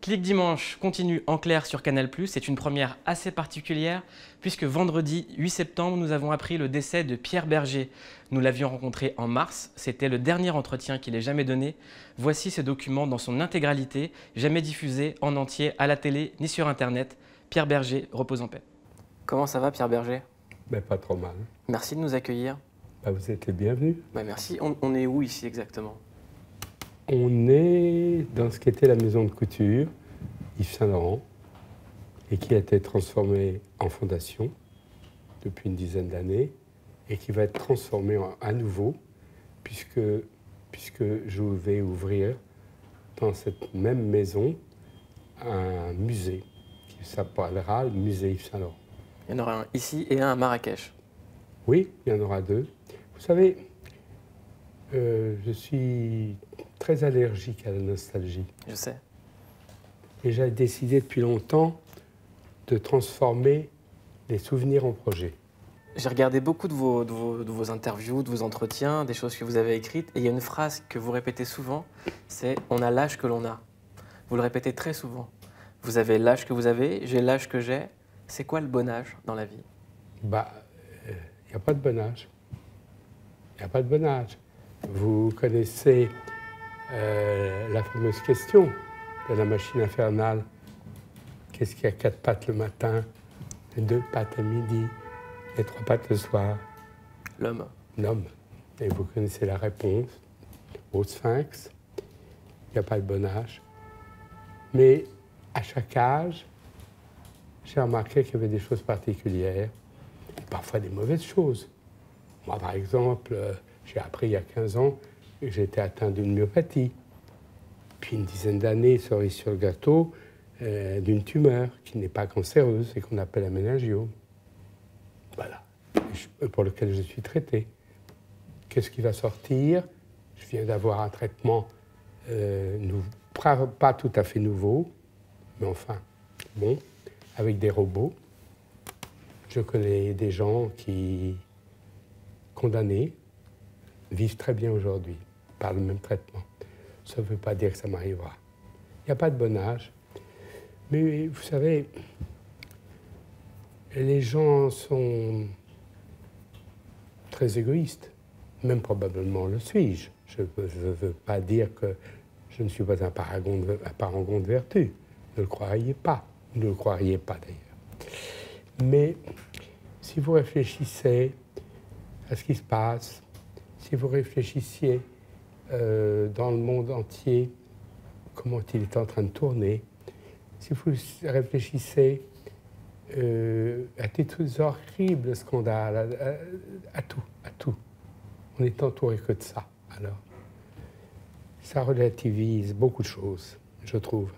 Clic Dimanche continue en clair sur Canal+. C'est une première assez particulière puisque vendredi 8 septembre, nous avons appris le décès de Pierre Berger. Nous l'avions rencontré en mars. C'était le dernier entretien qu'il ait jamais donné. Voici ce document dans son intégralité, jamais diffusé en entier à la télé ni sur Internet. Pierre Berger, repose en paix. Comment ça va, Pierre Berger? Ben, pas trop mal. Merci de nous accueillir. Ben, vous êtes les bienvenus. Ben, merci. On est où ici exactement? On est dans ce qu'était la maison de couture, Yves Saint Laurent, et qui a été transformée en fondation depuis une dizaine d'années, et qui va être transformée à nouveau, puisque je vais ouvrir dans cette même maison un musée qui s'appellera le musée Yves Saint Laurent. Il y en aura un ici et un à Marrakech. Oui, il y en aura deux. Vous savez, je suis très allergique à la nostalgie. Je sais. Et j'ai décidé depuis longtemps de transformer les souvenirs en projets. J'ai regardé beaucoup de vos interviews, de vos entretiens, des choses que vous avez écrites, et il y a une phrase que vous répétez souvent, c'est « on a l'âge que l'on a ». Vous le répétez très souvent. Vous avez l'âge que vous avez, j'ai l'âge que j'ai. C'est quoi le bon âge dans la vie? Bah, il n'y a pas de bon âge. Il n'y a pas de bon âge. Vous connaissez la fameuse question de la machine infernale. Qu'est-ce qui a 4 pattes le matin, 2 pattes à midi et 3 pattes le soir? L'homme. L'homme. Et vous connaissez la réponse au Sphinx. Il n'y a pas de bon âge. Mais à chaque âge, j'ai remarqué qu'il y avait des choses particulières, et parfois des mauvaises choses. Moi, par exemple, j'ai appris il y a 15 ans que j'étais atteint d'une myopathie. Puis une dizaine d'années, cerise sur le gâteau, d'une tumeur qui n'est pas cancéreuse et qu'on appelle un méningiome. Voilà. Pour lequel je suis traité. Qu'est-ce qui va sortir? Je viens d'avoir un traitement pas tout à fait nouveau, mais enfin, bon, avec des robots. Je connais des gens qui, condamnés, vivent très bien aujourd'hui par le même traitement. Ça ne veut pas dire que ça m'arrivera. Il n'y a pas de bon âge. Mais vous savez, les gens sont très égoïstes. Même probablement le suis-je. Je ne veux pas dire que je ne suis pas un parangon de vertu. Ne le croiriez pas. Ne le croiriez pas d'ailleurs. Mais si vous réfléchissez à ce qui se passe, si vous réfléchissiez dans le monde entier, comment il est en train de tourner, si vous réfléchissez à tous horribles scandales, à tout. On est entouré que de ça. Alors, ça relativise beaucoup de choses, je trouve.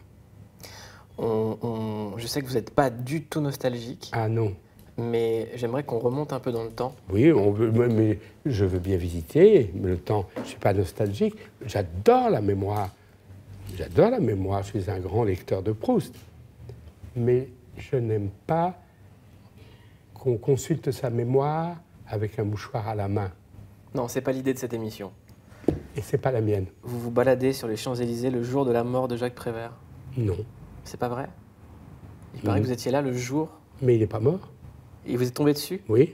Je sais que vous n'êtes pas du tout nostalgique. Ah non. Mais j'aimerais qu'on remonte un peu dans le temps. Oui, mais je veux bien visiter, mais le temps, je ne suis pas nostalgique. J'adore la mémoire. J'adore la mémoire, je suis un grand lecteur de Proust. Mais je n'aime pas qu'on consulte sa mémoire avec un mouchoir à la main. Non, c'est pas l'idée de cette émission. Et c'est pas la mienne. Vous vous baladez sur les Champs-Élysées le jour de la mort de Jacques Prévert? Non. C'est pas vrai? Il paraît que vous étiez là le jour. Mais il n'est pas mort. Et vous êtes tombé dessus? Oui.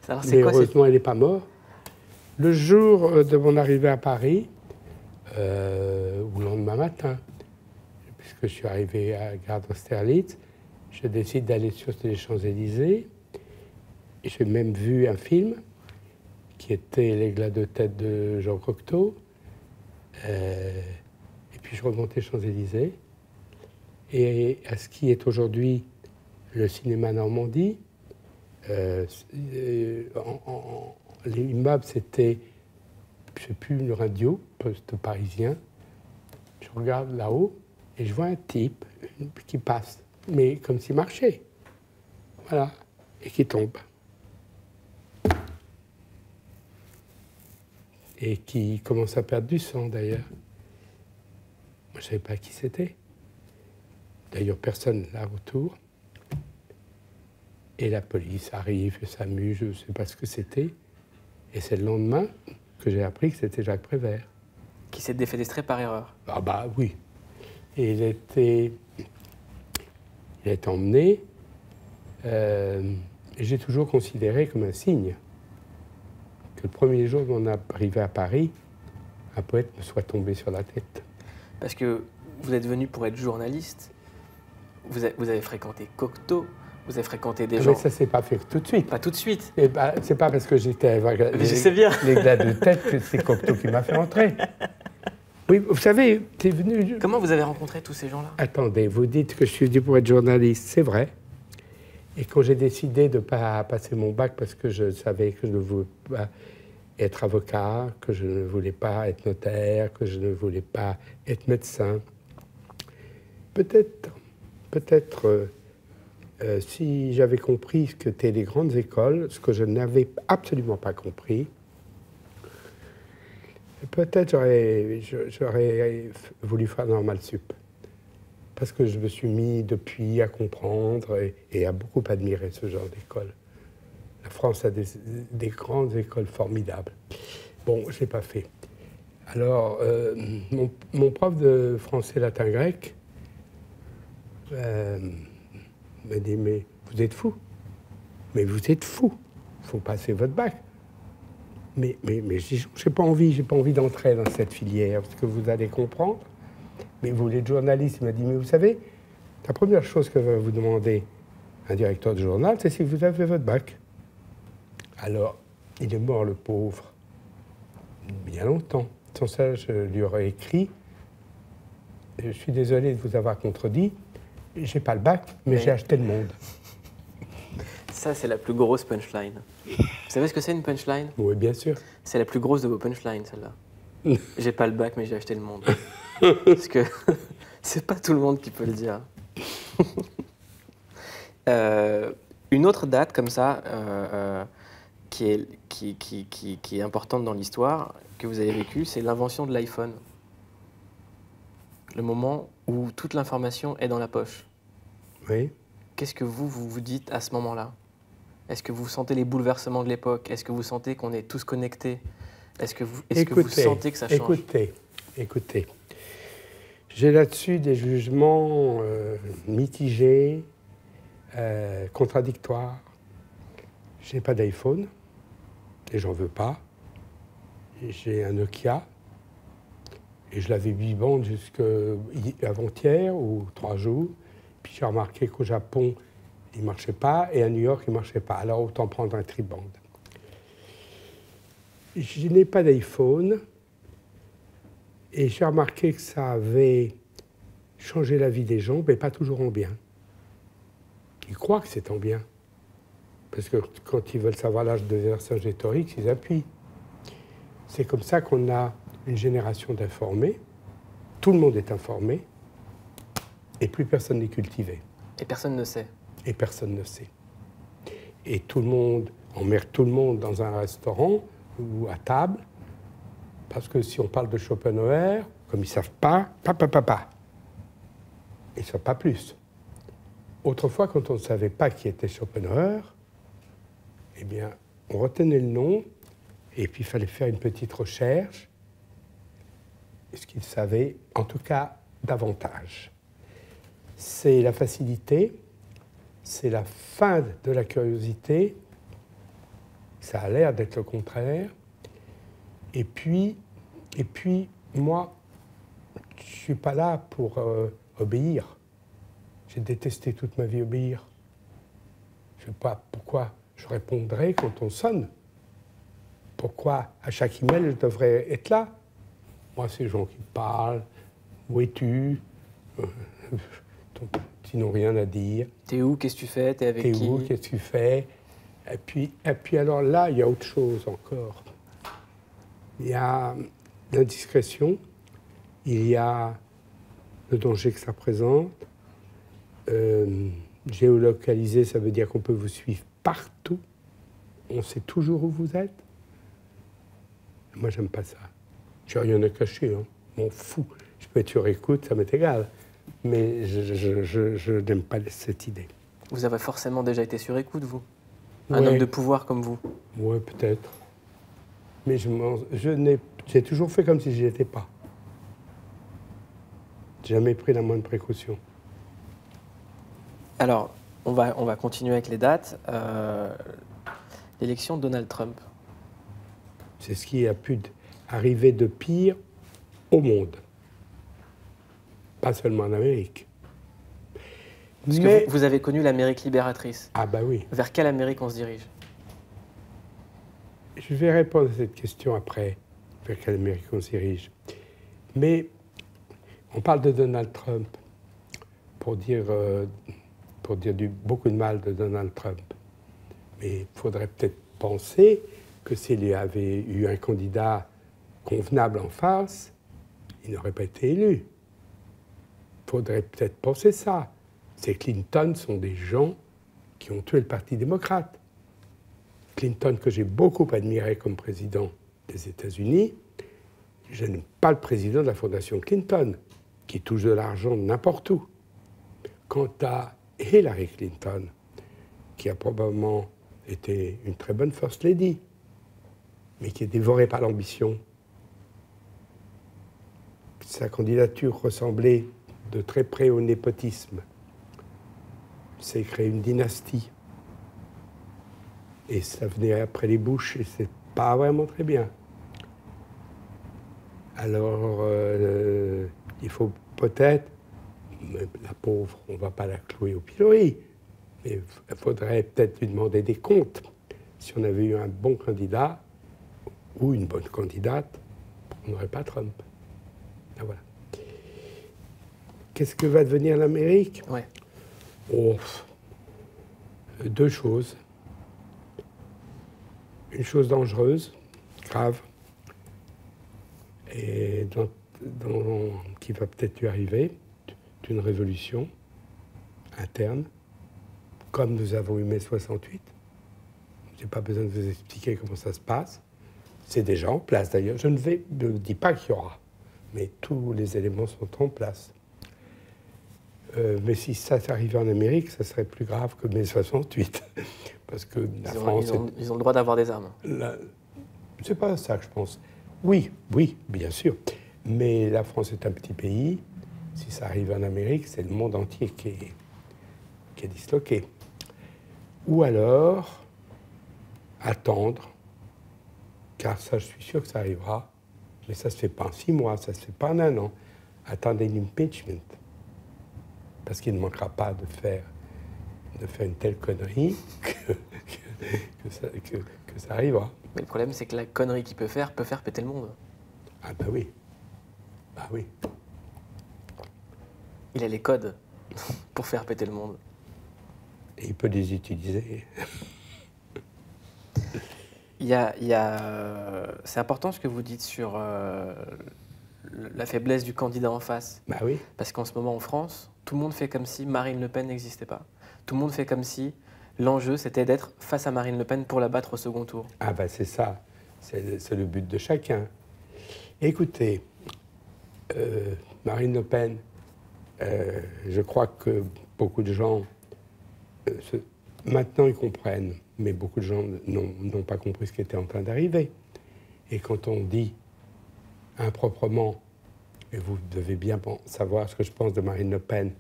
Alors, mais heureusement, il n'est pas mort. Le jour de mon arrivée à Paris, ou le lendemain matin, puisque je suis arrivé à Gare d'Austerlitz, je décide d'aller sur les Champs-Élysées. Et j'ai même vu un film qui était L'Éclat de tête de Jean Cocteau. Et puis je remontais les Champs-Élysées. Et à ce qui est aujourd'hui le cinéma Normandie, l'immeuble, c'était, je ne sais plus, une radio, poste parisien. Je regarde là-haut et je vois un type qui passe, mais comme s'il marchait. Voilà, et qui tombe. Et qui commence à perdre du sang, d'ailleurs. Moi, je ne savais pas qui c'était. D'ailleurs, personne là autour. Et la police arrive, s'amuse, je ne sais pas ce que c'était. Et c'est le lendemain que j'ai appris que c'était Jacques Prévert. Qui s'est défenestré par erreur. Ah bah oui. Et il a été emmené. Et j'ai toujours considéré comme un signe que le premier jour de mon arrivée à Paris, un poète me soit tombé sur la tête. Parce que vous êtes venu pour être journaliste, vous avez fréquenté Cocteau, vous avez fréquenté des gens... Mais ça ne s'est pas fait tout de suite. Pas tout de suite. Et bah, c'est pas parce que j'étais avec je sais bien. l'éclat de tête que c'est Cocteau qui m'a fait entrer. Oui, vous savez, t'es venu... Comment vous avez rencontré tous ces gens-là? Attendez, vous dites que je suis venu pour être journaliste, c'est vrai. Et quand j'ai décidé de ne pas passer mon bac parce que je savais que je ne voulais pas être avocat, que je ne voulais pas être notaire, que je ne voulais pas être médecin, peut-être, si j'avais compris ce qu'étaient les grandes écoles, ce que je n'avais absolument pas compris, peut-être j'aurais voulu faire Normal Sup. Parce que je me suis mis depuis à comprendre et à beaucoup admirer ce genre d'école. La France a des grandes écoles formidables. Bon, je ne l'ai pas fait. Alors, mon prof de français, latin, grec m'a dit, mais vous êtes fou. Mais vous êtes fou. Il faut passer votre bac. Mais j'ai pas envie d'entrer dans cette filière, parce que vous allez comprendre. Mais vous voulez être journaliste? Il m'a dit, mais vous savez, la première chose que va vous demander un directeur de journal, c'est si vous avez fait votre bac. Alors, il est mort, le pauvre, bien longtemps. Sans ça, je lui aurais écrit, je suis désolé de vous avoir contredit, j'ai pas le bac, mais j'ai acheté le monde. Ça, c'est la plus grosse punchline. Vous savez ce que c'est une punchline? Oui, bien sûr. C'est la plus grosse de vos punchlines, celle-là. J'ai pas le bac, mais j'ai acheté le monde. Parce que c'est pas tout le monde qui peut le dire. Une autre date comme ça, qui est importante dans l'histoire, que vous avez vécue, c'est l'invention de l'iPhone. Le moment où toute l'information est dans la poche. Oui. Qu'est-ce que vous dites à ce moment-là? Est-ce que vous sentez les bouleversements de l'époque? Est-ce que vous sentez qu'on est tous connectés? Est-ce que vous sentez que ça change? Écoutez. J'ai là-dessus des jugements mitigés, contradictoires. Je n'ai pas d'iPhone, et j'en veux pas. J'ai un Nokia, et je l'avais bibande jusqu'avant-hier ou 3 jours. Puis j'ai remarqué qu'au Japon, il ne marchait pas, et à New York, il ne marchait pas. Alors autant prendre un tribande. Je n'ai pas d'iPhone, et j'ai remarqué que ça avait changé la vie des gens, mais pas toujours en bien. Ils croient que c'est en bien. Parce que quand ils veulent savoir l'âge de Vercingétorix, ils appuient. C'est comme ça qu'on a une génération d'informés. Tout le monde est informé, et plus personne n'est cultivé. Et personne ne sait. Et personne ne sait. Et tout le monde emmerde tout le monde dans un restaurant ou à table, parce que si on parle de Schopenhauer, comme ils ne savent pas, ils ne savent pas plus. Autrefois, quand on ne savait pas qui était Schopenhauer, eh bien, on retenait le nom, et puis il fallait faire une petite recherche, et ce qu'ils savaient, en tout cas, davantage. C'est la facilité, c'est la fin de la curiosité, ça a l'air d'être le contraire. Et puis, moi, je ne suis pas là pour obéir. J'ai détesté toute ma vie obéir. Je ne sais pas pourquoi je répondrais quand on sonne. Pourquoi à chaque email je devrais être là? Moi, c'est les gens qui parlent. Où es-tu? Ils n'ont rien à dire. T'es où? Qu'est-ce que tu fais? T'es avec qui? T'es où? Qu'est-ce que tu fais? Et puis alors là, il y a autre chose encore. Il y a l'indiscrétion, il y a le danger que ça présente. Géolocaliser, ça veut dire qu'on peut vous suivre partout. On sait toujours où vous êtes. Moi, j'aime pas ça. Je n'ai rien à cacher, hein. M'en fous. Je peux être sur écoute, ça m'est égal. Mais je n'aime pas cette idée. Vous avez forcément déjà été sur écoute, vous? Ouais. Un homme de pouvoir comme vous? Oui, peut-être. Mais j'ai toujours fait comme si je n'y étais pas. Jamais pris la moindre précaution. Alors, on va continuer avec les dates. L'élection de Donald Trump. C'est ce qui a pu arriver de pire au monde. Pas seulement en Amérique. Parce que vous avez connu l'Amérique libératrice. Ah bah oui. Vers quelle Amérique on se dirige? Je vais répondre à cette question après, vers quelle Amérique on se dirige. Mais on parle de Donald Trump pour dire beaucoup de mal de Donald Trump. Mais il faudrait peut-être penser que s'il y avait eu un candidat convenable en face, il n'aurait pas été élu. Il faudrait peut-être penser ça. Ces Clinton sont des gens qui ont tué le Parti démocrate. Clinton, que j'ai beaucoup admiré comme président des États-Unis, je n'aime pas le président de la Fondation Clinton, qui touche de l'argent n'importe où. Quant à Hillary Clinton, qui a probablement été une très bonne First Lady, mais qui est dévorée par l'ambition. Sa candidature ressemblait de très près au népotisme. C'est créer une dynastie. Et ça venait après les Bush, et c'est pas vraiment très bien. Alors, il faut peut-être, la pauvre, on ne va pas la clouer au pilori, mais il faudrait peut-être lui demander des comptes. Si on avait eu un bon candidat ou une bonne candidate, on n'aurait pas Trump. Ah, voilà. Qu'est-ce que va devenir l'Amérique? Ouais. Oh, deux choses. Une chose dangereuse, grave, et qui va peut-être lui arriver, d'une révolution interne, comme nous avons eu mai 68. Je n'ai pas besoin de vous expliquer comment ça se passe. C'est déjà en place d'ailleurs. Je ne dis pas qu'il y aura, mais tous les éléments sont en place. Mais si ça arrivait en Amérique, ça serait plus grave que mai 68. Parce que la France... Ils ont le droit d'avoir des armes. C'est pas ça que je pense. Oui, bien sûr. Mais la France est un petit pays. Si ça arrive en Amérique, c'est le monde entier qui est disloqué. Ou alors, attendre, car ça, je suis sûr que ça arrivera, mais ça ne se fait pas en 6 mois, ça ne se fait pas en 1 an. Attendez l'impeachment, parce qu'il ne manquera pas de faire une telle connerie que ça arrivera. Mais le problème, c'est que la connerie qu'il peut faire péter le monde. Ah bah oui. Bah oui. Il a les codes pour faire péter le monde. Et il peut les utiliser. C'est important ce que vous dites sur la faiblesse du candidat en face. Bah oui. Parce qu'en ce moment, en France, tout le monde fait comme si Marine Le Pen n'existait pas. Tout le monde fait comme si l'enjeu, c'était d'être face à Marine Le Pen pour la battre au second tour. Ah bah c'est ça. C'est le but de chacun. Écoutez, Marine Le Pen, je crois que beaucoup de gens, maintenant ils comprennent, mais beaucoup de gens n'ont pas compris ce qui était en train d'arriver. Et quand on dit improprement, et vous devez bien savoir ce que je pense de Marine Le Pen,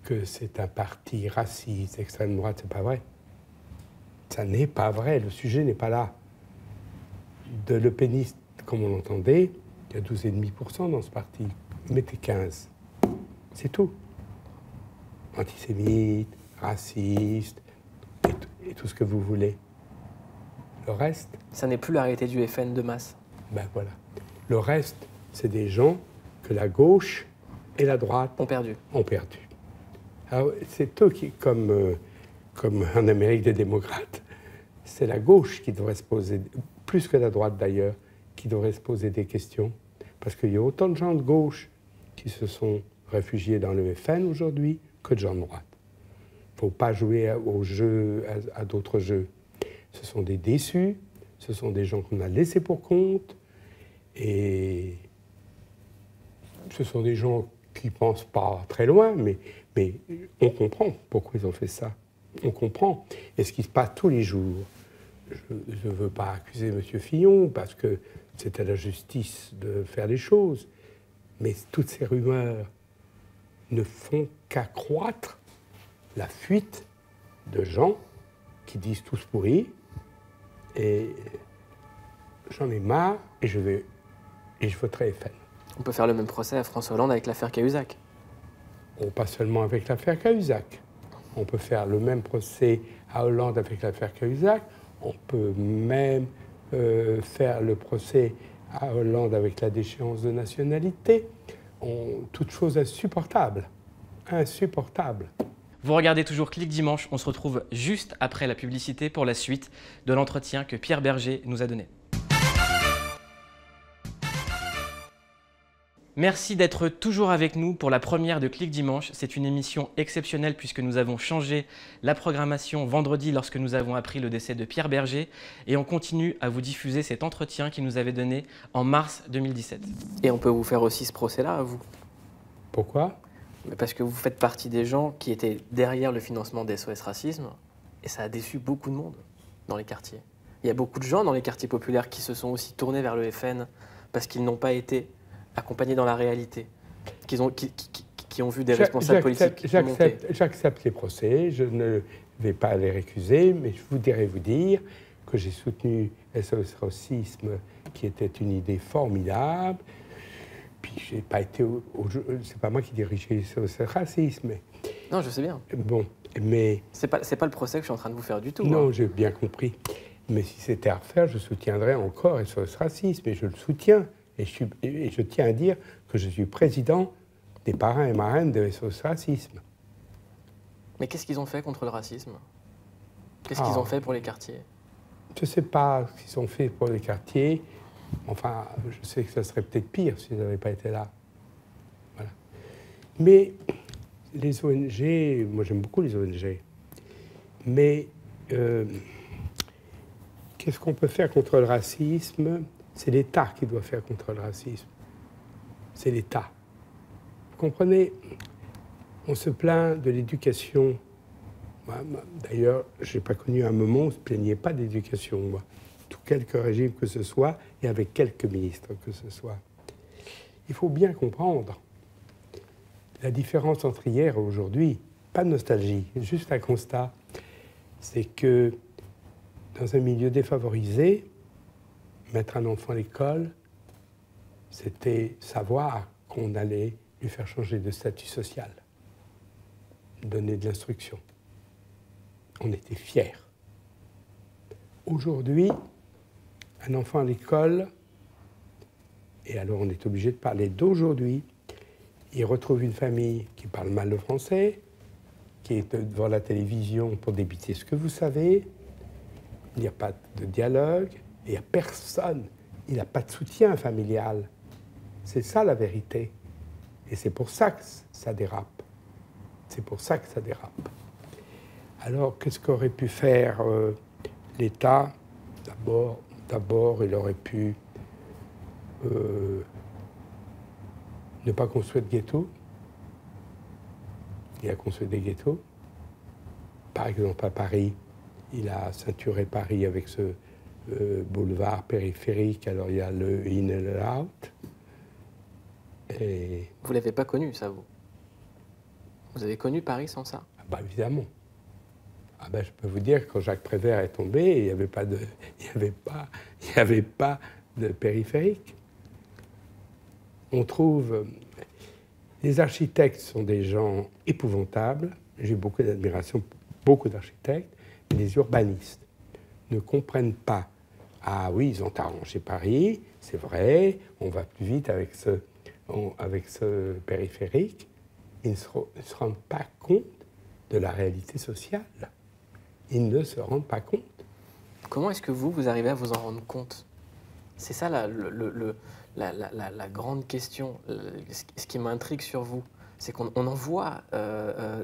que c'est un parti raciste, extrême droite, c'est pas vrai. Ça n'est pas vrai, le sujet n'est pas là. De Le Peniste, comme on l'entendait, il y a 12,5% dans ce parti. Mettez 15. C'est tout. Antisémite, raciste, et tout ce que vous voulez. Le reste... Ça n'est plus la réalité du FN de masse. Ben voilà. Le reste, c'est des gens que la gauche et la droite ont perdu. Alors, c'est eux qui, comme en Amérique des démocrates, c'est la gauche qui devrait se poser, plus que la droite d'ailleurs, qui devrait se poser des questions. Parce qu'il y a autant de gens de gauche qui se sont réfugiés dans le FN aujourd'hui que de gens de droite. Il ne faut pas jouer à d'autres jeux. Ce sont des déçus, ce sont des gens qu'on a laissés pour compte, et ce sont des gens qui ne pensent pas très loin, mais on comprend pourquoi ils ont fait ça. On comprend. Et ce qui se passe tous les jours, je ne veux pas accuser M. Fillon, parce que c'est à la justice de faire les choses, Mais toutes ces rumeurs ne font qu'accroître la fuite de gens qui disent tous pourris. Et j'en ai marre et je voterai FN. On peut faire le même procès à François Hollande avec l'affaire Cahuzac. Pas seulement avec l'affaire Cahuzac. On peut faire le même procès à Hollande avec l'affaire Cahuzac. On peut même faire le procès à Hollande avec la déchéance de nationalité. Toute chose insupportable. Insupportable. Vous regardez toujours Clic Dimanche, on se retrouve juste après la publicité pour la suite de l'entretien que Pierre Berger nous a donné. Merci d'être toujours avec nous pour la première de Clic Dimanche. C'est une émission exceptionnelle puisque nous avons changé la programmation vendredi lorsque nous avons appris le décès de Pierre Berger et on continue à vous diffuser cet entretien qu'il nous avait donné en mars 2017. Et on peut vous faire aussi ce procès-là à vous. Pourquoi ? Parce que vous faites partie des gens qui étaient derrière le financement des SOS Racisme et ça a déçu beaucoup de monde dans les quartiers. Il y a beaucoup de gens dans les quartiers populaires qui se sont aussi tournés vers le FN parce qu'ils n'ont pas été accompagnés dans la réalité, qui ont vu des responsables politiques monter. J'accepte les procès, je ne vais pas les récuser, mais je voudrais vous dire que j'ai soutenu SOS Racisme, qui était une idée formidable. Puis j'ai pas été c'est pas moi qui dirigeais SOS Racisme. Mais... Non, je sais bien. Bon, mais... C'est pas le procès que je suis en train de vous faire du tout. Non, j'ai bien compris. Mais si c'était à refaire, je soutiendrais encore SOS Racisme, et je le soutiens. Et je tiens à dire que je suis président des parrains et marraines de SOS Racisme. Mais qu'est-ce qu'ils ont fait contre le racisme? Qu'est-ce qu'ils ont fait pour les quartiers? Je ne sais pas ce qu'ils ont fait pour les quartiers. Enfin, je sais que ça serait peut-être pire s'ils n'avaient pas été là. Voilà. Mais les ONG, moi j'aime beaucoup les ONG, mais qu'est-ce qu'on peut faire contre le racisme? C'est l'État qui doit faire contre le racisme. C'est l'État. Vous comprenez? On se plaint de l'éducation. D'ailleurs, je n'ai pas connu un moment où on ne se plaignait pas d'éducation, moi. Tout quelque régime que ce soit, et avec quelques ministres que ce soit. Il faut bien comprendre la différence entre hier et aujourd'hui. Pas de nostalgie, juste un constat. C'est que dans un milieu défavorisé, mettre un enfant à l'école, c'était savoir qu'on allait lui faire changer de statut social, donner de l'instruction. On était fiers. Aujourd'hui, un enfant à l'école, et alors on est obligé de parler d'aujourd'hui, il retrouve une famille qui parle mal le français, qui est devant la télévision pour débiter ce que vous savez, il n'y a pas de dialogue, il n'y a personne, il n'a pas de soutien familial. C'est ça la vérité. Et c'est pour ça que ça dérape. C'est pour ça que ça dérape. Alors, qu'est-ce qu'aurait pu faire l'État? D'abord, il aurait pu ne pas construire de ghettos. Il a construit des ghettos. Par exemple, à Paris, il a ceinturé Paris avec ce boulevard périphérique. Alors, il y a le in et le out. Et... Vous ne l'avez pas connu, ça, vous? Vous avez connu Paris sans ça? Ah bah, évidemment. Ah ben, je peux vous dire que quand Jacques Prévert est tombé, il n'y avait pas de périphérique. On trouve... Les architectes sont des gens épouvantables. J'ai beaucoup d'admiration pour beaucoup d'architectes. Mais les urbanistes ne comprennent pas. Ah oui, ils ont arrangé Paris, c'est vrai, on va plus vite avec ce périphérique. Ils ne se rendent pas compte de la réalité sociale. Ils ne se rendent pas compte. Comment est-ce que vous arrivez à vous en rendre compte? C'est ça la grande question. Ce qui m'intrigue sur vous, c'est qu'on en voit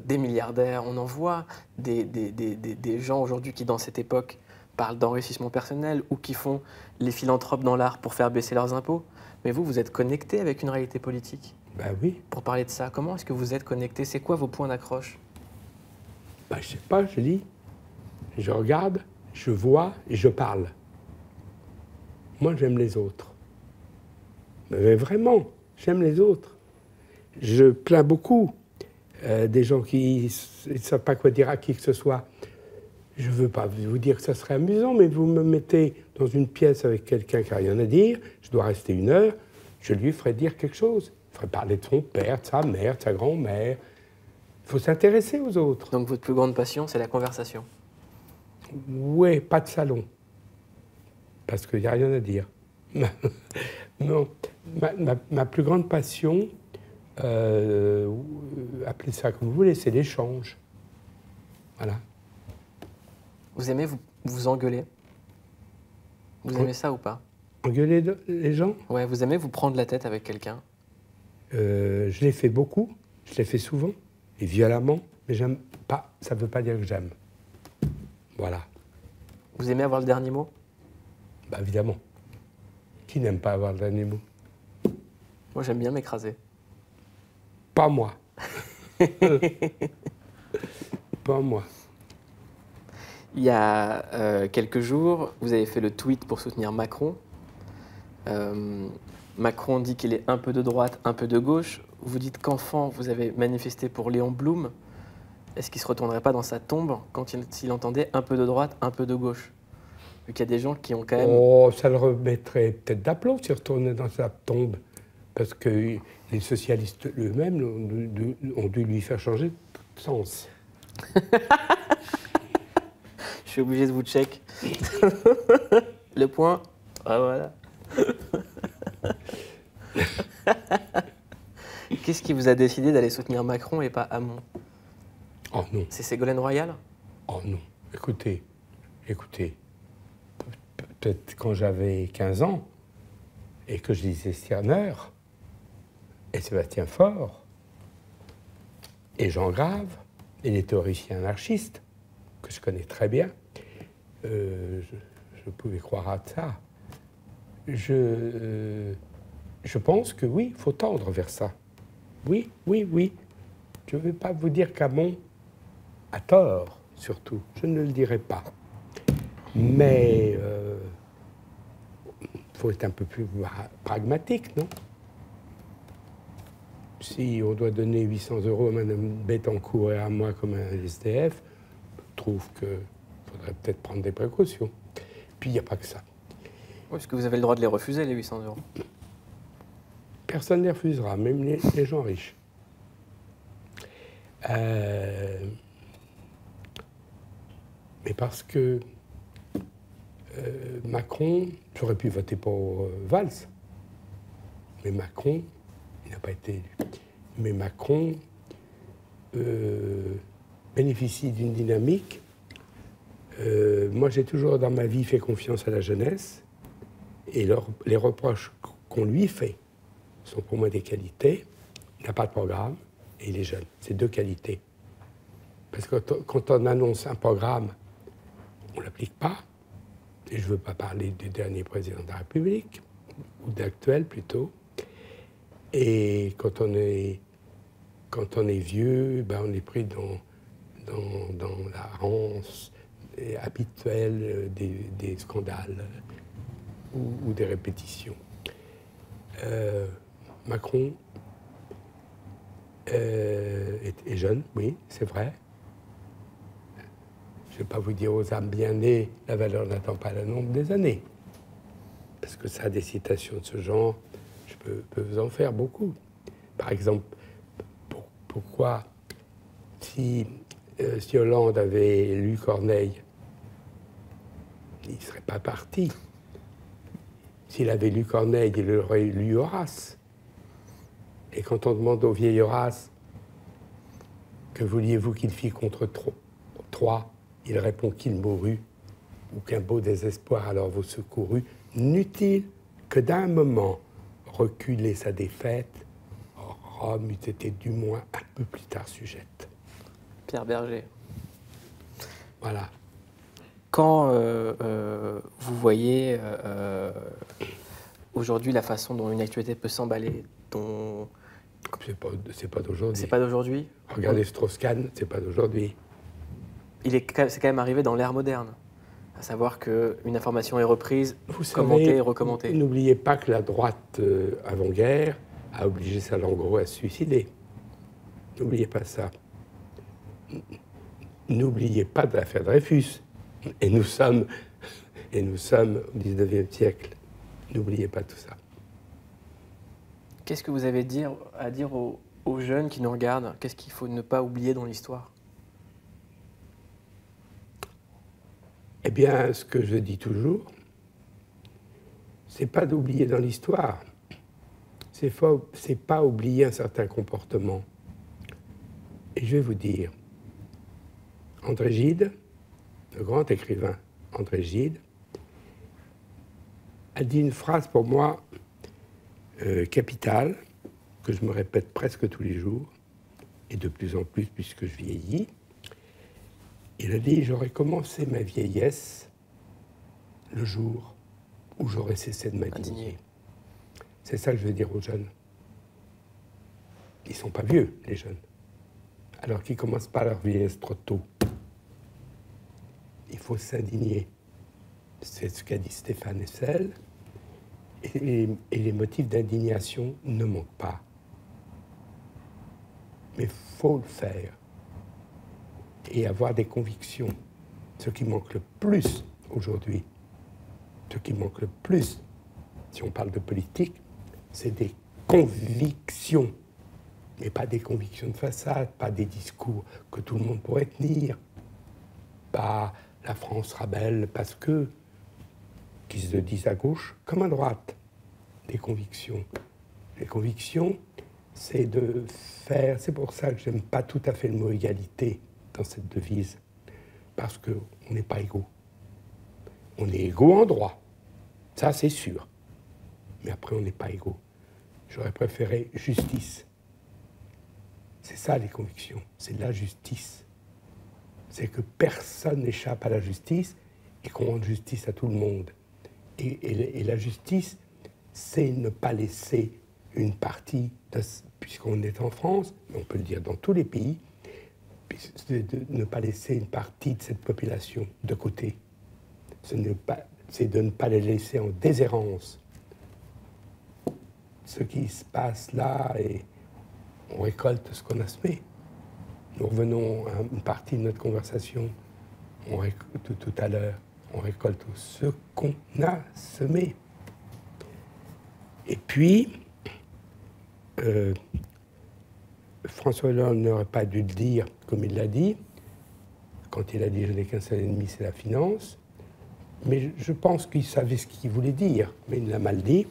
des milliardaires, on en voit des gens aujourd'hui qui, dans cette époque, parlent d'enrichissement personnel ou qui font les philanthropes dans l'art pour faire baisser leurs impôts. Mais vous êtes connecté avec une réalité politique. Ben oui. Pour parler de ça, comment est-ce que vous êtes connecté? C'est quoi vos points d'accroche? Ben, je ne sais pas, je lis. Je regarde, je vois et je parle. Moi, j'aime les autres. Mais vraiment, J'aime les autres. Je plains beaucoup des gens qui ne savent pas quoi dire à qui que ce soit. Je ne veux pas vous dire que ça serait amusant, mais vous me mettez dans une pièce avec quelqu'un qui n'a rien à dire, je dois rester 1 heure, je lui ferai dire quelque chose. Je ferai parler de son père, de sa mère, de sa grand-mère. Il faut s'intéresser aux autres. Donc votre plus grande passion, c'est la conversation? Oui, pas de salon. Parce qu'il n'y a rien à dire. Non, ma plus grande passion, appelez ça comme vous voulez, c'est l'échange. Voilà. Vous aimez vous engueuler? Vous aimez ça ou pas? Engueuler les gens? Ouais, vous aimez vous prendre la tête avec quelqu'un? Je l'ai fait beaucoup, je l'ai fait souvent et violemment, mais j'aime pas, ça ne veut pas dire que j'aime. Voilà. Vous aimez avoir le dernier mot? Bah évidemment. Qui n'aime pas avoir le dernier mot? Moi, j'aime bien m'écraser. Pas moi. Pas moi. Il y a quelques jours, vous avez fait le tweet pour soutenir Macron. Macron dit qu'il est un peu de droite, un peu de gauche. Vous dites qu'enfant, vous avez manifesté pour Léon Blum. Est-ce qu'il ne se retournerait pas dans sa tombe s'il entendait un peu de droite, un peu de gauche? Vu qu'il y a des gens qui ont quand même... Oh, ça le remettrait peut-être d'aplomb s'il retournait dans sa tombe. Parce que les socialistes eux-mêmes ont dû lui faire changer de sens. Je suis obligé de vous check. Le point. Ah, voilà. Qu'est-ce qui vous a décidé d'aller soutenir Macron et pas Hamon? Oh non. C'est Ségolène Royal? Oh non. Écoutez. Peut-être quand j'avais 15 ans et que je lisais Stirner et Sébastien Faure et Jean Grave et les théoriciens anarchistes que je connais très bien, je pouvais croire à ça. Je pense que oui, il faut tendre vers ça. Oui. Je ne vais pas vous dire qu'Hamon a tort, surtout. Je ne le dirai pas. Mais il faut être un peu plus pragmatique, non? Si on doit donner 800 € à Mme Bettencourt et à moi comme un SDF, je trouve qu'il faudrait peut-être prendre des précautions. Puis il n'y a pas que ça. Oui, parce que vous avez le droit de les refuser, les 800 €. Personne ne les refusera, même les gens riches. Mais parce que Macron, j'aurais pu voter pour Valls, mais Macron, il n'a pas été élu. Mais Macron bénéficie d'une dynamique. Moi, j'ai toujours dans ma vie fait confiance à la jeunesse, et les reproches qu'on lui fait sont pour moi des qualités. Il n'a pas de programme et il est jeune. C'est 2 qualités. Parce que quand on annonce un programme, on ne l'applique pas. Et je ne veux pas parler du dernier président de la République, ou d'actuel plutôt. Et quand on est vieux, ben on est pris dans la rance habituelle des scandales ou des répétitions. Macron est jeune, oui, c'est vrai. Je ne vais pas vous dire aux âmes bien nées, la valeur n'attend pas le nombre des années. Parce que ça a des citations de ce genre, je peux vous en faire beaucoup. Par exemple, pourquoi, si Hollande avait lu Corneille, il ne serait pas parti. S'il avait lu Corneille, il aurait lu Horace. Et quand on demande au vieil Horace, que vouliez-vous qu'il fît contre Troie, il répond qu'il mourut, ou qu'un beau désespoir alors vous secourut. N'eût-il que d'un moment reculer sa défaite, Rome eût été du moins un peu plus tard sujette. Pierre Berger. Voilà. Quand vous voyez aujourd'hui la façon dont une actualité peut s'emballer, dont... C'est pas d'aujourd'hui. C'est pas d'aujourd'hui? Regardez Strauss-Kahn, c'est pas d'aujourd'hui. C'est quand même arrivé dans l'ère moderne, à savoir qu'une information est reprise, commentée et recommentée. N'oubliez pas que la droite avant-guerre a obligé Salengro à se suicider. N'oubliez pas ça. N'oubliez pas de l'affaire Dreyfus. Et nous sommes au XIXe siècle. N'oubliez pas tout ça. Qu'est-ce que vous avez à dire aux jeunes qui nous regardent? Qu'est-ce qu'il faut ne pas oublier dans l'histoire? Eh bien, ce que je dis toujours, c'est pas d'oublier dans l'histoire. C'est pas oublier un certain comportement. Et je vais vous dire, André Gide, le grand écrivain André Gide, a dit une phrase pour moi capitale, que je me répète presque tous les jours, et de plus en plus puisque je vieillis. Il a dit « J'aurais commencé ma vieillesse le jour où j'aurais cessé de m'indigner. » C'est ça que je veux dire aux jeunes. Ils ne sont pas vieux, les jeunes. Alors qu'ils ne commencent pas leur vieillesse trop tôt. Il faut s'indigner. C'est ce qu'a dit Stéphane Hessel. Et les motifs d'indignation ne manquent pas. Mais il faut le faire. Et avoir des convictions. Ce qui manque le plus aujourd'hui, ce qui manque le plus, si on parle de politique, c'est des convictions. Mais pas des convictions de façade, pas des discours que tout le monde pourrait tenir. Pas la France sera belle parce que, qui se disent à gauche comme à droite. Des convictions. Les convictions, c'est de faire... C'est pour ça que j'aime pas tout à fait le mot égalité dans cette devise. Parce qu'on n'est pas égaux. On est égaux en droit. Ça, c'est sûr. Mais après, on n'est pas égaux. J'aurais préféré justice. C'est ça, les convictions. C'est la justice. C'est que personne n'échappe à la justice et qu'on rende justice à tout le monde. Et la justice, c'est ne pas laisser une partie, puisqu'on est en France, mais on peut le dire dans tous les pays, c'est de ne pas laisser une partie de cette population de côté. C'est de ne pas les laisser en déshérence. Ce qui se passe là, et on récolte ce qu'on a semé. Nous revenons à une partie de notre conversation tout à l'heure. On récolte ce qu'on a semé. Et puis, François Hollande n'aurait pas dû le dire comme il l'a dit, quand il a dit « je n'ai qu'un seul ennemi, c'est la finance », mais je pense qu'il savait ce qu'il voulait dire, mais il l'a mal dit.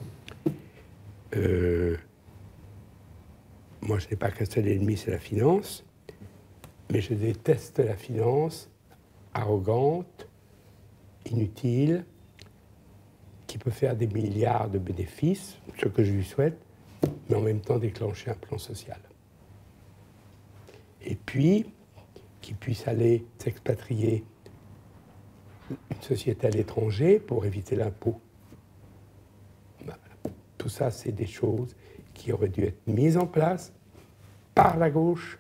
Moi, je n'ai pas qu'un seul ennemi, c'est la finance, mais je déteste la finance arrogante, inutile, qui peut faire des milliards de bénéfices, ce que je lui souhaite, mais en même temps déclencher un plan social. Et puis, qu'il puisse aller s'expatrier une société à l'étranger pour éviter l'impôt. Voilà. Tout ça, c'est des choses qui auraient dû être mises en place par la gauche,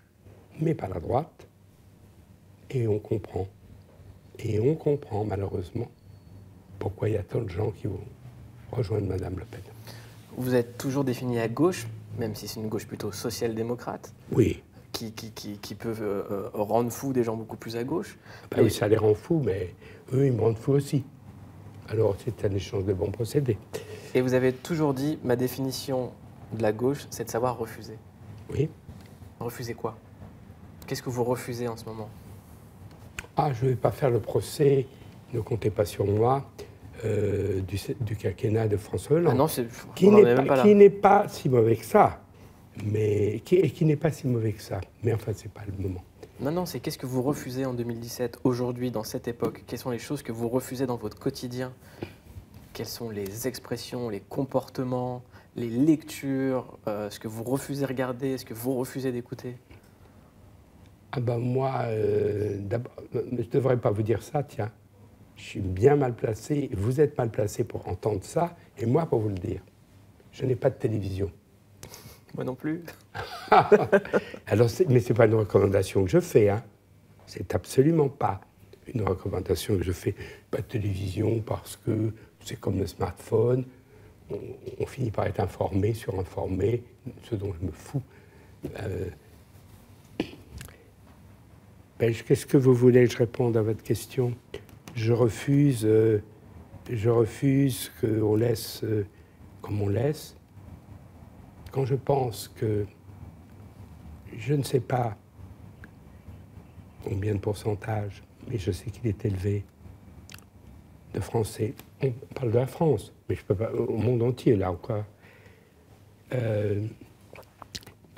mais par la droite. Et on comprend. Et on comprend, malheureusement, pourquoi il y a tant de gens qui vont rejoindre Mme Le Pen. Vous êtes toujours défini à gauche, même si c'est une gauche plutôt social-démocrate. Oui. Qui peuvent rendre fous des gens beaucoup plus à gauche. Ben oui, ça les rend fous, mais eux, ils me rendent fous aussi. Alors, c'est un échange de bons procédés. Et vous avez toujours dit, ma définition de la gauche, c'est de savoir refuser. Oui. Refuser quoi? Qu'est-ce que vous refusez en ce moment? Ah, je ne vais pas faire le procès, ne comptez pas sur moi, du quinquennat de François Hollande. Ah non, qui n'est pas si mauvais que ça. Mais qui n'est pas si mauvais que ça. Mais enfin, ce n'est pas le moment. Non, c'est qu'est-ce que vous refusez en 2017, aujourd'hui, dans cette époque? Quelles sont les choses que vous refusez dans votre quotidien? Quelles sont les expressions, les comportements, les lectures, ce que vous refusez de regarder, ce que vous refusez d'écouter? Ah ben moi, d'abord, je ne devrais pas vous dire ça, tiens. Je suis bien mal placé, vous êtes mal placé pour entendre ça, et moi pour vous le dire. Je n'ai pas de télévision. Moi non plus. Alors, mais ce n'est pas une recommandation que je fais. Hein. C'est absolument pas une recommandation que je fais. Pas de télévision parce que c'est comme le smartphone. on finit par être informé, surinformé, ce dont je me fous. Qu'est-ce que vous voulez que je réponde à votre question? Je refuse qu'on laisse comme on laisse. Quand je pense que je ne sais pas combien de pourcentage, mais je sais qu'il est élevé, de Français, on parle de la France, mais je peux pas, au monde entier, là encore, ne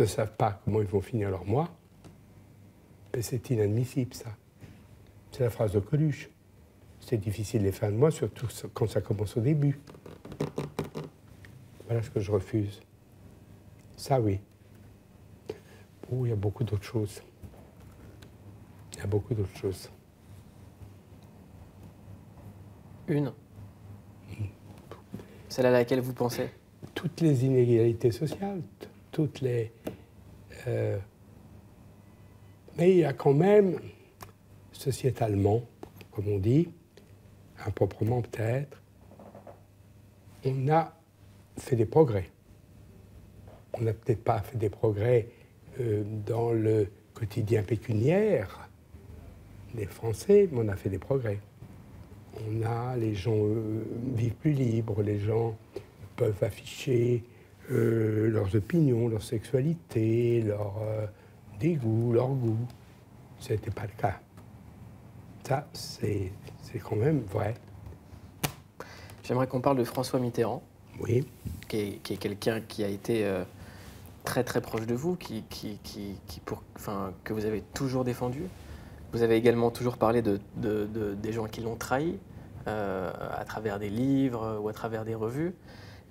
savent pas comment ils vont finir leur mois, et c'est inadmissible, ça. C'est la phrase de Coluche. C'est difficile les fins de mois, surtout quand ça commence au début. Voilà ce que je refuse. Ça, oui. Oh, il y a beaucoup d'autres choses. Il y a beaucoup d'autres choses. Une. Celle à laquelle vous pensez? Toutes les inégalités sociales, toutes les... mais il y a quand même, sociétalement, comme on dit, improprement peut-être, on a fait des progrès. On n'a peut-être pas fait des progrès dans le quotidien pécuniaire des Français, mais on a fait des progrès. Les gens vivent plus libres, les gens peuvent afficher leurs opinions, leur sexualité, leur dégoût, leur goût. Ce n'était pas le cas. Ça, c'est quand même vrai. J'aimerais qu'on parle de François Mitterrand, Oui. qui est quelqu'un qui a été très très proche de vous, que vous avez toujours défendu. Vous avez également toujours parlé des gens qui l'ont trahi, à travers des livres ou à travers des revues.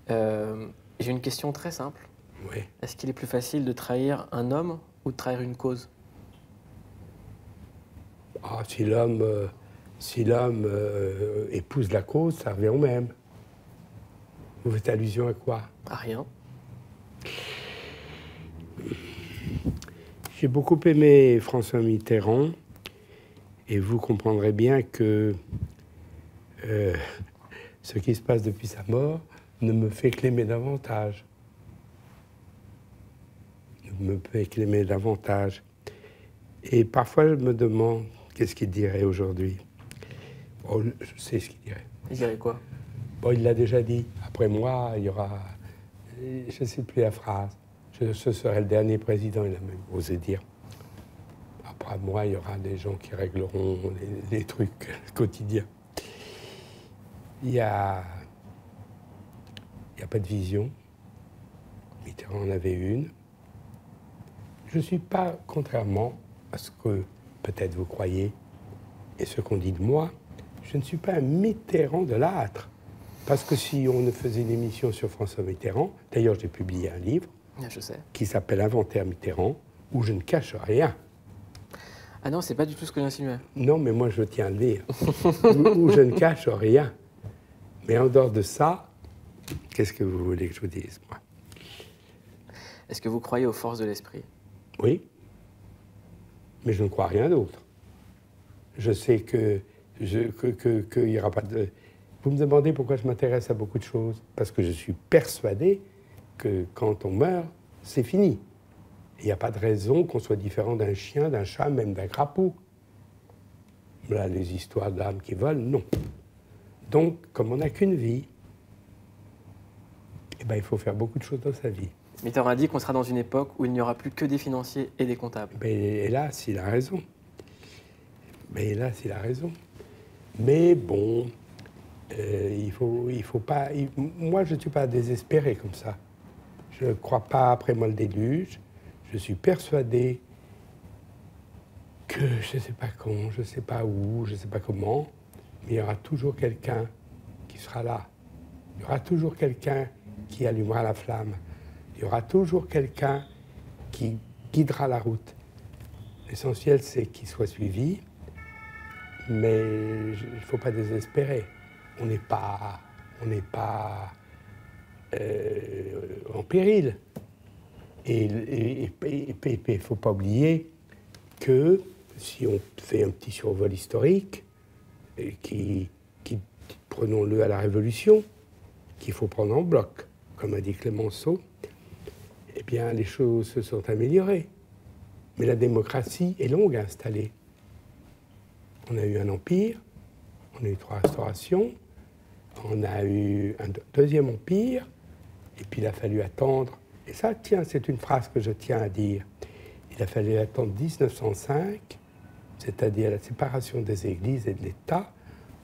J'ai une question très simple. Oui. Est-ce qu'il est plus facile de trahir un homme ou de trahir une cause? Ah, si l'homme épouse la cause, ça revient au même. Vous faites allusion à quoi? À rien. J'ai beaucoup aimé François Mitterrand, et vous comprendrez bien que ce qui se passe depuis sa mort ne me fait que l'aimer davantage. Ne me fait que l'aimer davantage. Et parfois, je me demande qu'est-ce qu'il dirait aujourd'hui. Oh, je sais ce qu'il dirait. Il dirait quoi? Bon, il l'a déjà dit. Après moi, il y aura... Je ne sais plus la phrase. Ce serait le dernier président, il a même osé dire. Après moi, il y aura des gens qui régleront les trucs quotidiens. Il n'y a pas de vision. Mitterrand en avait une. Je ne suis pas, contrairement à ce que peut-être vous croyez et ce qu'on dit de moi, je ne suis pas un Mitterrand de l'âtre. Parce que si on faisait une émission sur François Mitterrand, d'ailleurs j'ai publié un livre qui s'appelle Inventaire Mitterrand, où je ne cache rien. Ah non, c'est pas du tout ce que j'insinuais. Non, mais moi je tiens à le dire. Où je ne cache rien. Mais en dehors de ça, qu'est-ce que vous voulez que je vous dise, moi? Est-ce que vous croyez aux forces de l'esprit? Oui. Mais je ne crois à rien d'autre. Je sais qu'il n'y aura pas de... Vous me demandez pourquoi je m'intéresse à beaucoup de choses. Parce que je suis persuadé que quand on meurt, c'est fini. Il n'y a pas de raison qu'on soit différent d'un chien, d'un chat, même d'un crapaud. Là, les histoires d'âmes qui volent, non. Donc, comme on n'a qu'une vie, eh ben, il faut faire beaucoup de choses dans sa vie. Mitterrand a dit qu'on sera dans une époque où il n'y aura plus que des financiers et des comptables. Mais hélas, il a raison. Mais bon, il faut pas... moi, je ne suis pas désespéré comme ça. Je ne crois pas après moi le déluge. Je suis persuadé que je ne sais pas quand, je ne sais pas où, je ne sais pas comment, mais il y aura toujours quelqu'un qui sera là. Il y aura toujours quelqu'un qui allumera la flamme. Il y aura toujours quelqu'un qui guidera la route. L'essentiel, c'est qu'il soit suivi, mais il ne faut pas désespérer. On n'est pas en péril. Et il ne faut pas oublier que si on fait un petit survol historique, prenons-le à la Révolution, qu'il faut prendre en bloc, comme a dit Clémenceau, eh bien, les choses se sont améliorées. Mais la démocratie est longue à installer. On a eu un empire, on a eu 3 restaurations, on a eu un deuxième empire, et puis il a fallu attendre. Et ça, tiens, c'est une phrase que je tiens à dire. Il a fallu attendre 1905, c'est-à-dire la séparation des églises et de l'État,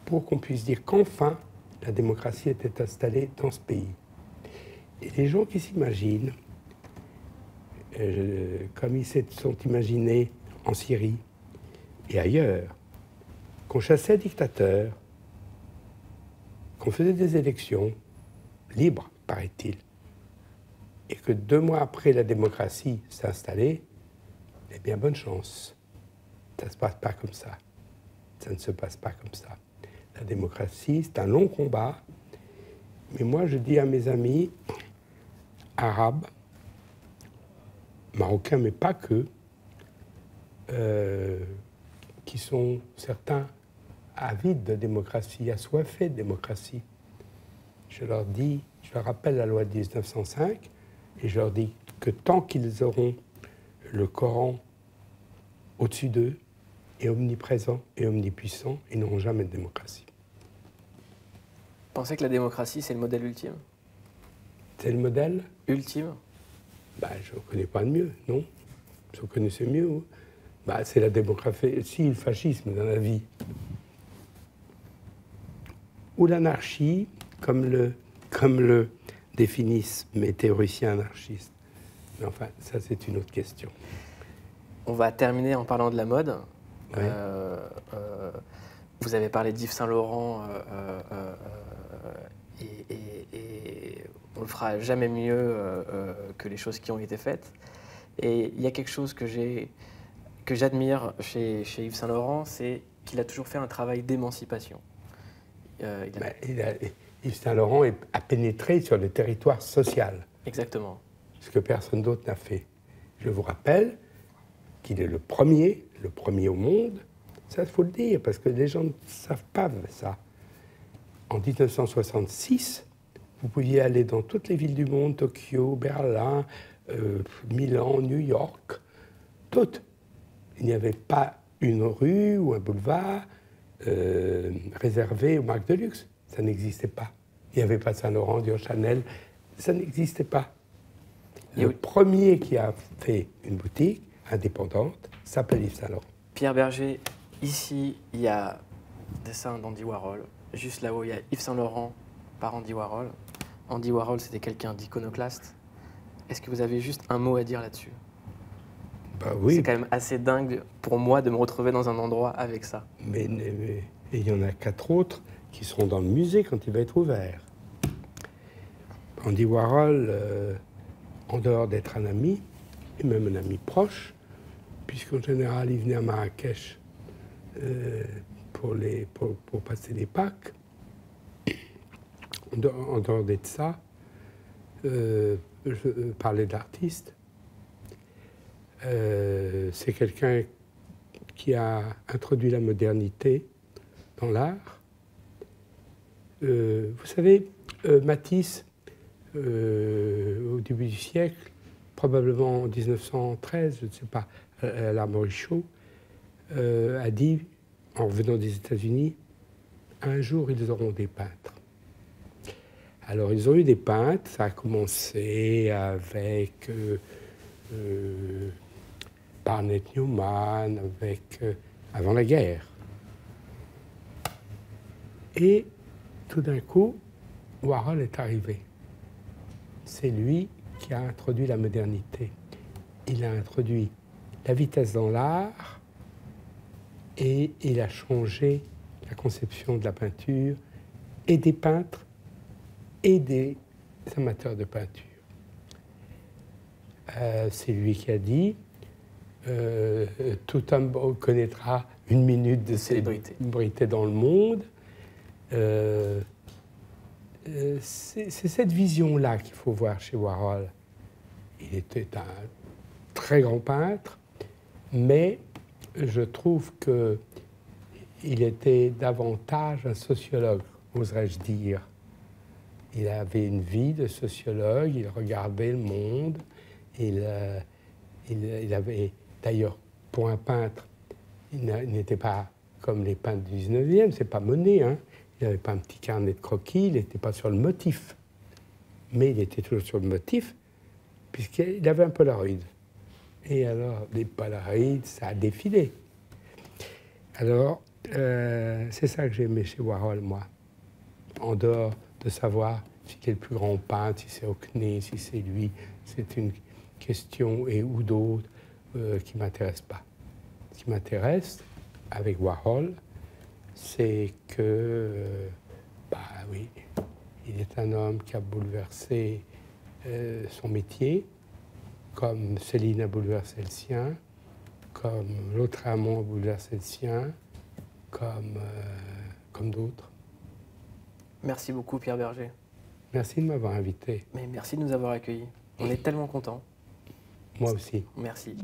pour qu'on puisse dire qu'enfin, la démocratie était installée dans ce pays. Et les gens qui s'imaginent, comme ils se sont imaginés en Syrie et ailleurs, qu'on chassait dictateurs, qu'on faisait des élections libres, paraît-il, et que 2 mois après la démocratie s'est installée, eh bien, bonne chance. Ça ne se passe pas comme ça. Ça ne se passe pas comme ça. La démocratie, c'est un long combat. Mais moi, je dis à mes amis arabes, marocains, mais pas que, qui sont certains avides de démocratie, assoiffés de démocratie. Je leur dis, je leur rappelle la loi de 1905, et je leur dis que tant qu'ils auront le Coran au-dessus d'eux, et omniprésent et omnipuissant, ils n'auront jamais de démocratie. Vous pensez que la démocratie, c'est le modèle ultime? C'est le modèle Ultime? Je ne connais pas de mieux, non? Si vous connaissez mieux, c'est la démocratie, si le fascisme dans la vie. Ou l'anarchie, comme le définissent mes théoriciens anarchistes. Mais enfin, ça c'est une autre question. On va terminer en parlant de la mode. Oui. Vous avez parlé d'Yves Saint-Laurent et on ne le fera jamais mieux que les choses qui ont été faites. Et il y a quelque chose que j'admire chez Yves Saint-Laurent, c'est qu'il a toujours fait un travail d'émancipation. Yves Saint-Laurent a pénétré sur le territoire social. Exactement. Ce que personne d'autre n'a fait. Je vous rappelle qu'il est le premier au monde, ça il faut le dire, parce que les gens ne savent pas ça. En 1966, vous pouviez aller dans toutes les villes du monde, Tokyo, Berlin, Milan, New York, toutes. Il n'y avait pas une rue ou un boulevard réservé aux marques de luxe. Ça n'existait pas. Il n'y avait pas Saint-Laurent, Dior, Chanel, ça n'existait pas. Le premier qui a fait une boutique indépendante s'appelle Yves Saint-Laurent. Pierre Berger, ici, il y a dessin d'Andy Warhol. Juste là-haut, il y a Yves Saint-Laurent par Andy Warhol. Andy Warhol, c'était quelqu'un d'iconoclaste. Est-ce que vous avez juste un mot à dire là-dessus? Oui. C'est quand même assez dingue pour moi de me retrouver dans un endroit avec ça. Mais il y en a 4 autres qui seront dans le musée quand il va être ouvert. Andy Warhol, en dehors d'être un ami, et même un ami proche, puisqu'en général, il venait à Marrakech pour passer les Pâques. En dehors de ça, je parlais de l'artiste. C'est quelqu'un qui a introduit la modernité dans l'art. Vous savez, Matisse, au début du siècle, probablement en 1913, je ne sais pas, à l'Armorichaud, a dit, en revenant des États-Unis, un jour ils auront des peintres. Alors ils ont eu des peintres, ça a commencé avec Barnett Newman, avant la guerre. Et tout d'un coup, Warhol est arrivé. C'est lui qui a introduit la modernité. Il a introduit la vitesse dans l'art et il a changé la conception de la peinture et des peintres et des amateurs de peinture. C'est lui qui a dit tout homme connaîtra une minute de célébrité dans le monde. C'est cette vision-là qu'il faut voir chez Warhol. Il était un très grand peintre, mais je trouve qu'il était davantage un sociologue, oserais-je dire. il avait une vie de sociologue, il regardait le monde, il avait, d'ailleurs, pour un peintre, il n'était pas comme les peintres du 19e, c'est pas Monet, hein. Il n'avait pas un petit carnet de croquis, il n'était pas sur le motif. Mais il était toujours sur le motif, puisqu'il avait un Polaroid. Et alors, les Polaroids, ça a défilé. Alors, c'est ça que j'ai aimé chez Warhol, moi. En dehors de savoir si c'est le plus grand peintre, si c'est Hockney, si c'est lui, c'est une question, et ou d'autres, qui ne m'intéressent pas. Ce qui m'intéresse avec Warhol, c'est que, oui, il est un homme qui a bouleversé son métier, comme Céline a bouleversé le sien, comme l'autre amant a bouleversé le sien, comme d'autres. Merci beaucoup, Pierre Berger. Merci de m'avoir invité. Mais merci de nous avoir accueillis. On est tellement contents. Moi aussi. Merci.